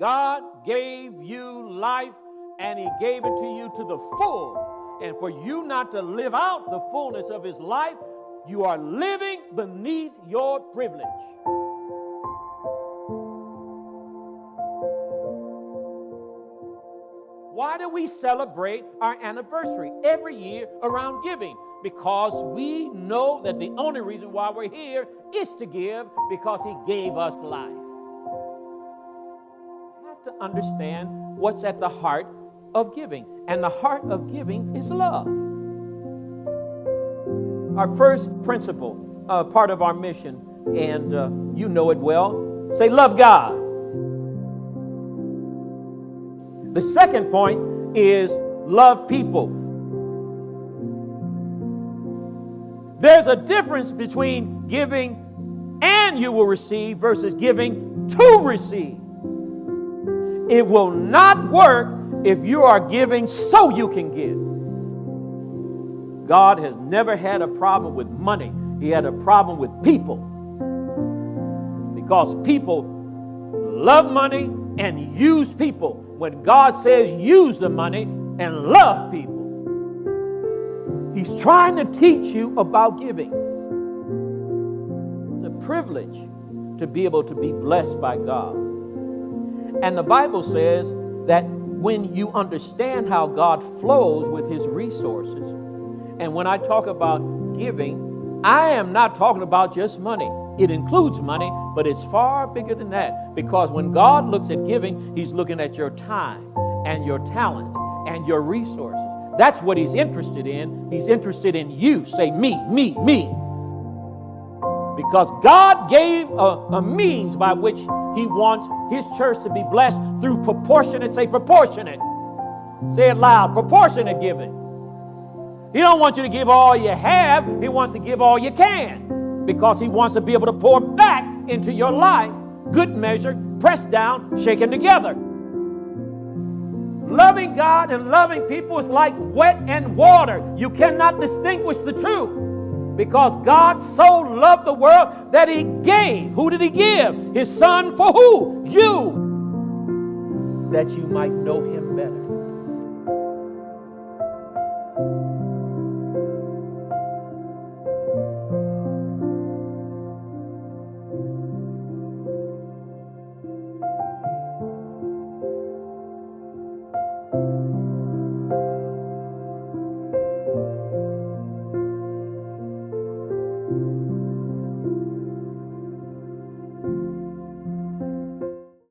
God gave you life, and he gave it to you to the full. And for you not to live out the fullness of his life, you are living beneath your privilege. Why do we celebrate our anniversary every year around giving? Because we know that the only reason why we're here is to give, because he gave us life. You have to understand what's at the heart of giving. And the heart of giving is love. Our first principle, part of our mission, and you know it well, say love God. The second point is love people. There's a difference between giving and you will receive versus giving to receive. It will not work if you are giving so you can give. God has never had a problem with money. He had a problem with people. Because people love money and use people, when God says use the money and love people. He's trying to teach you about giving. It's a privilege to be able to be blessed by God. And the Bible says that when you understand how God flows with his resources, and when I talk about giving, I am not talking about just money. It includes money, but it's far bigger than that. Because when God looks at giving, he's looking at your time and your talent and your resources. That's what he's interested in. He's interested in you. Say me. Because God gave a means by which he wants his church to be blessed through proportionate. Say proportionate. Say it loud. Proportionate giving. He don't want you to give all you have. He wants to give all you can. Because he wants to be able to pour back into your life, good measure, pressed down, shaken together. Loving God and loving people is like wet and water. You cannot distinguish the two. Because God so loved the world that he gave. Who did he give? His son for who? You. That you might know him better.